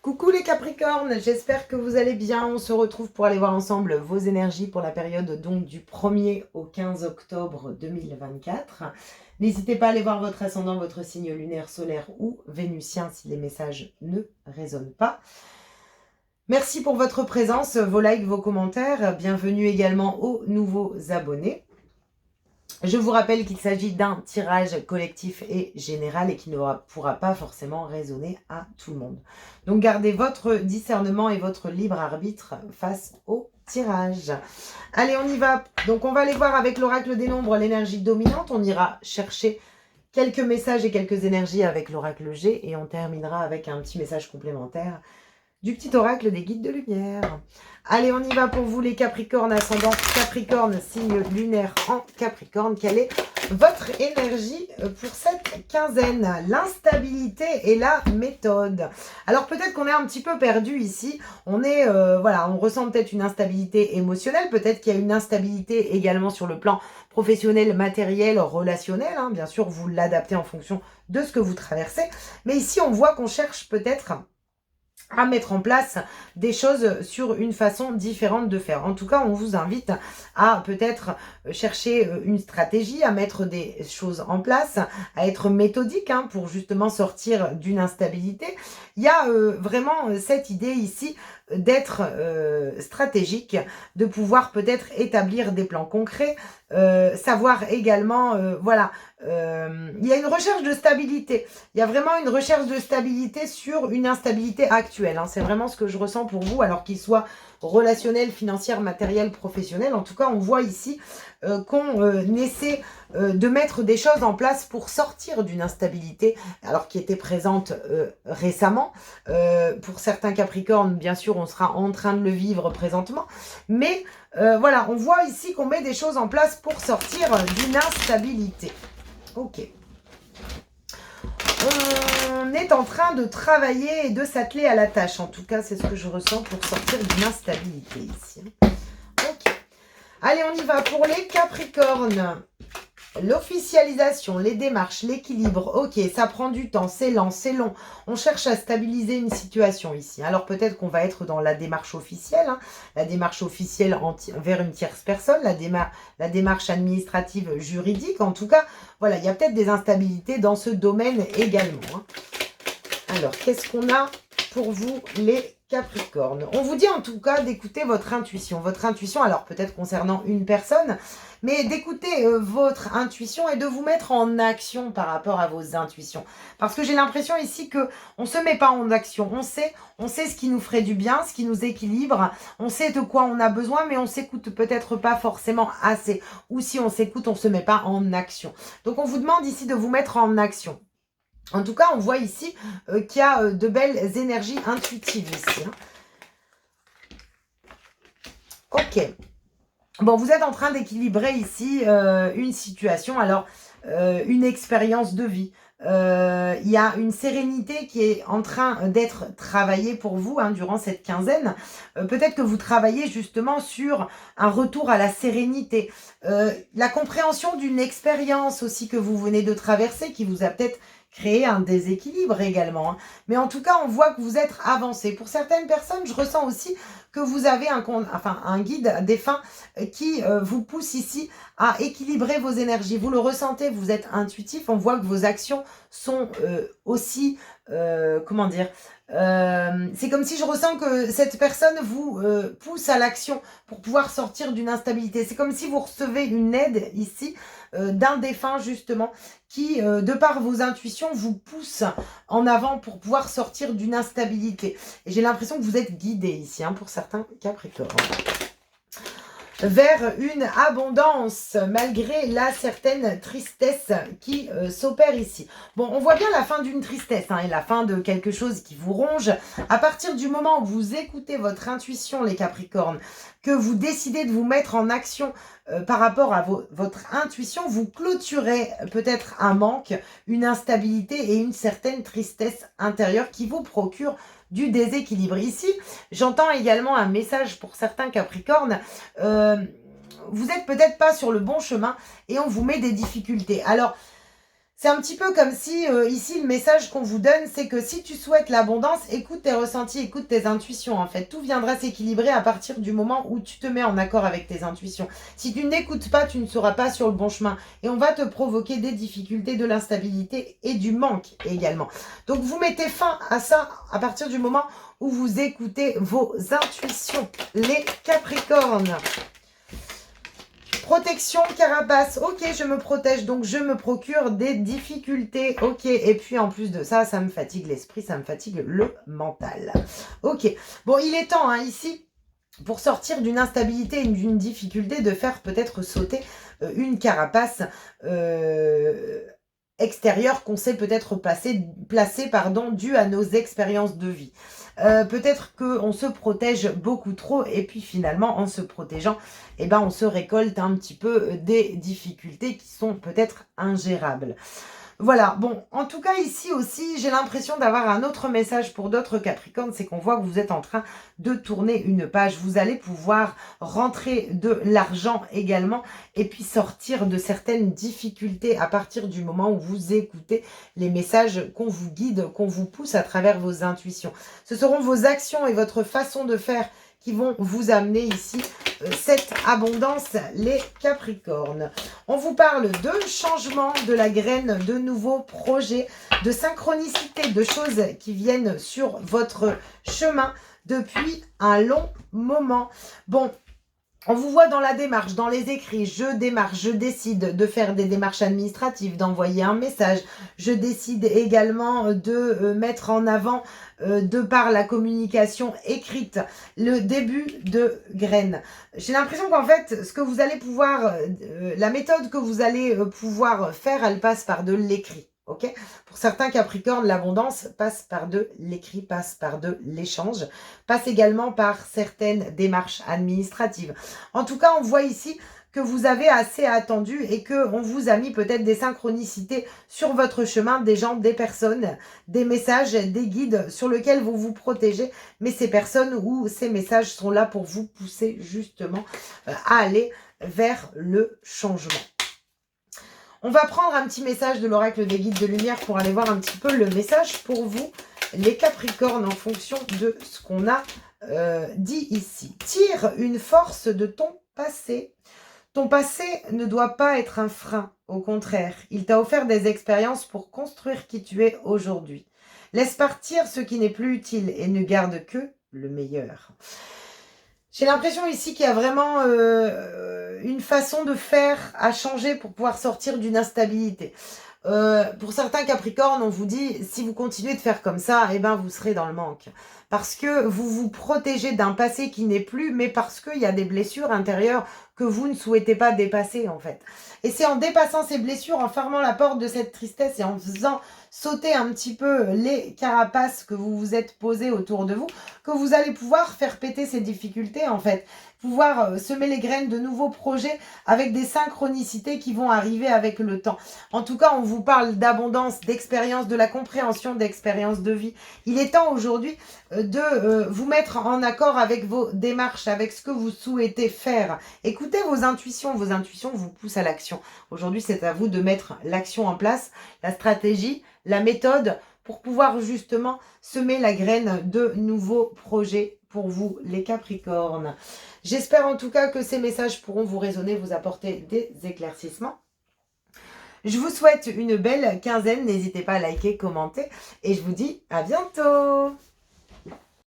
Coucou les Capricornes, j'espère que vous allez bien. On se retrouve pour aller voir ensemble vos énergies pour la période donc du 1er au 15 octobre 2024. N'hésitez pas à aller voir votre ascendant, votre signe lunaire, solaire ou vénusien si les messages ne résonnent pas. Merci pour votre présence, vos likes, vos commentaires. Bienvenue également aux nouveaux abonnés. Je vous rappelle qu'il s'agit d'un tirage collectif et général et qui ne pourra pas forcément résonner à tout le monde. Donc gardez votre discernement et votre libre arbitre face au tirage. Allez, on y va. Donc on va aller voir avec l'oracle des nombres l'énergie dominante. On ira chercher quelques messages et quelques énergies avec l'oracle G et on terminera avec un petit message complémentaire du petit oracle des guides de lumière. Allez, on y va pour vous les Capricornes, ascendant Capricorne, signe lunaire en Capricorne. Quelle est votre énergie pour cette quinzaine? L'instabilité et la méthode. Alors peut-être qu'on est un petit peu perdu ici. On est, voilà, on ressent peut-être une instabilité émotionnelle. Peut-être qu'il y a une instabilité également sur le plan professionnel, matériel, relationnel. Hein. Bien sûr, vous l'adaptez en fonction de ce que vous traversez. Mais ici, on voit qu'on cherche peut-être à mettre en place des choses sur une façon différente de faire. En tout cas, on vous invite à peut-être chercher une stratégie, à mettre des choses en place, à être méthodique hein, pour justement sortir d'une instabilité. Il y a vraiment cette idée ici d'être stratégique, de pouvoir peut-être établir des plans concrets, savoir également, voilà, il y a une recherche de stabilité. Il y a vraiment une recherche de stabilité sur une instabilité actuelle. Hein. C'est vraiment ce que je ressens pour vous, alors qu'il soit relationnel, financière, matériel, professionnel. En tout cas, on voit ici qu'on essaie de mettre des choses en place pour sortir d'une instabilité, alors qui était présente récemment. Pour certains Capricornes, bien sûr, on sera en train de le vivre présentement. Mais voilà, on voit ici qu'on met des choses en place pour sortir d'une instabilité. Ok. On est en train de travailler et de s'atteler à la tâche. En tout cas, c'est ce que je ressens pour sortir d'une instabilité ici. Ok. Allez, on y va pour les Capricornes. L'officialisation, les démarches, l'équilibre, ok, ça prend du temps, c'est lent, c'est long. On cherche à stabiliser une situation ici. Alors peut-être qu'on va être dans la démarche officielle, hein, la démarche officielle vers une tierce personne, la démarche administrative juridique. En tout cas, voilà, il y a peut-être des instabilités dans ce domaine également. Hein. Alors, qu'est-ce qu'on a pour vous les Capricornes? On vous dit en tout cas d'écouter votre intuition. Votre intuition, alors peut-être concernant une personne, mais d'écouter votre intuition et de vous mettre en action par rapport à vos intuitions. Parce que j'ai l'impression ici que on ne se met pas en action. On sait ce qui nous ferait du bien, ce qui nous équilibre. On sait de quoi on a besoin, mais on s'écoute peut-être pas forcément assez. Ou si on s'écoute, on ne se met pas en action. Donc on vous demande ici de vous mettre en action. En tout cas, on voit ici qu'il y a de belles énergies intuitives ici. Hein. Ok. Bon, vous êtes en train d'équilibrer ici une situation, alors une expérience de vie. Il y a une sérénité qui est en train d'être travaillée pour vous hein, durant cette quinzaine. Peut-être que vous travaillez justement sur un retour à la sérénité. La compréhension d'une expérience aussi que vous venez de traverser qui vous a peut-être créé un déséquilibre également. Hein. Mais en tout cas, on voit que vous êtes avancé. Pour certaines personnes, je ressens aussi que vous avez un guide défunt qui vous pousse ici à équilibrer vos énergies. Vous le ressentez, vous êtes intuitif. On voit que vos actions sont aussi, comment dire, c'est comme si je ressens que cette personne vous pousse à l'action pour pouvoir sortir d'une instabilité. C'est comme si vous recevez une aide ici d'un défunt justement qui, de par vos intuitions, vous pousse en avant pour pouvoir sortir d'une instabilité. Et j'ai l'impression que vous êtes guidé ici, hein, pour certains Capricornes. Vers une abondance, malgré la certaine tristesse qui s'opère ici. Bon, on voit bien la fin d'une tristesse, hein, et la fin de quelque chose qui vous ronge. À partir du moment où vous écoutez votre intuition, les Capricornes, que vous décidez de vous mettre en action par rapport à votre intuition, vous clôturez peut-être un manque, une instabilité et une certaine tristesse intérieure qui vous procure du déséquilibre. Ici, j'entends également un message pour certains Capricornes. Vous n'êtes peut-être pas sur le bon chemin et on vous met des difficultés. Alors, C'est un petit peu comme si, ici, le message qu'on vous donne, c'est que si tu souhaites l'abondance, écoute tes ressentis, écoute tes intuitions, en fait. Tout viendra s'équilibrer à partir du moment où tu te mets en accord avec tes intuitions. Si tu n'écoutes pas, tu ne seras pas sur le bon chemin. Et on va te provoquer des difficultés, de l'instabilité et du manque également. Donc, vous mettez fin à ça à partir du moment où vous écoutez vos intuitions, les Capricornes. Protection, carapace. Ok, je me protège, donc je me procure des difficultés. Ok, et puis en plus de ça, ça me fatigue l'esprit, ça me fatigue le mental. Ok, bon, il est temps, hein, ici, pour sortir d'une instabilité et d'une difficulté, de faire peut-être sauter une carapace extérieure qu'on s'est peut-être placée, due à nos expériences de vie. Peut-être qu'on se protège beaucoup trop et puis finalement en se protégeant, eh ben, on se récolte un petit peu des difficultés qui sont peut-être ingérables. Voilà, bon, en tout cas ici aussi, j'ai l'impression d'avoir un autre message pour d'autres Capricornes, c'est qu'on voit que vous êtes en train de tourner une page. Vous allez pouvoir rentrer de l'argent également et puis sortir de certaines difficultés à partir du moment où vous écoutez les messages qu'on vous guide, qu'on vous pousse à travers vos intuitions. Ce seront vos actions et votre façon de faire qui vont vous amener ici cette abondance, les Capricornes. On vous parle de changement, de la graine, de nouveaux projets, de synchronicité, de choses qui viennent sur votre chemin depuis un long moment. Bon, on vous voit dans la démarche, dans les écrits, je démarche, je décide de faire des démarches administratives, d'envoyer un message. Je décide également de mettre en avant, de par la communication écrite, le début de graines. J'ai l'impression qu'en fait, ce que vous allez pouvoir, la méthode que vous allez pouvoir faire, elle passe par de l'écrit. Ok, pour certains Capricornes, l'abondance passe par de l'écrit, passe par de l'échange, passe également par certaines démarches administratives. En tout cas, on voit ici que vous avez assez attendu et qu'on vous a mis peut-être des synchronicités sur votre chemin, des gens, des personnes, des messages, des guides sur lesquels vous vous protégez. Mais ces personnes ou ces messages sont là pour vous pousser justement à aller vers le changement. On va prendre un petit message de l'oracle des guides de lumière pour aller voir un petit peu le message pour vous, les Capricornes, en fonction de ce qu'on a dit ici. Tire une force de ton passé. Ton passé ne doit pas être un frein, au contraire. Il t'a offert des expériences pour construire qui tu es aujourd'hui. Laisse partir ce qui n'est plus utile et ne garde que le meilleur. J'ai l'impression ici qu'il y a vraiment une façon de faire à changer pour pouvoir sortir d'une instabilité. Pour certains Capricornes, on vous dit, si vous continuez de faire comme ça, eh ben, vous serez dans le manque. Parce que vous vous protégez d'un passé qui n'est plus, mais parce qu'il y a des blessures intérieures que vous ne souhaitez pas dépasser, en fait. Et c'est en dépassant ces blessures, en fermant la porte de cette tristesse et en faisant sauter un petit peu les carapaces que vous vous êtes posées autour de vous, que vous allez pouvoir faire péter ces difficultés, en fait. Pouvoir semer les graines de nouveaux projets avec des synchronicités qui vont arriver avec le temps. En tout cas, on vous parle d'abondance, d'expérience, de la compréhension d'expérience de vie. Il est temps aujourd'hui de vous mettre en accord avec vos démarches, avec ce que vous souhaitez faire. Écoutez vos intuitions vous poussent à l'action. Aujourd'hui, c'est à vous de mettre l'action en place, la stratégie, la méthode pour pouvoir justement semer la graine de nouveaux projets pour vous, les Capricornes. J'espère en tout cas que ces messages pourront vous résonner, vous apporter des éclaircissements. Je vous souhaite une belle quinzaine, n'hésitez pas à liker, commenter et je vous dis à bientôt.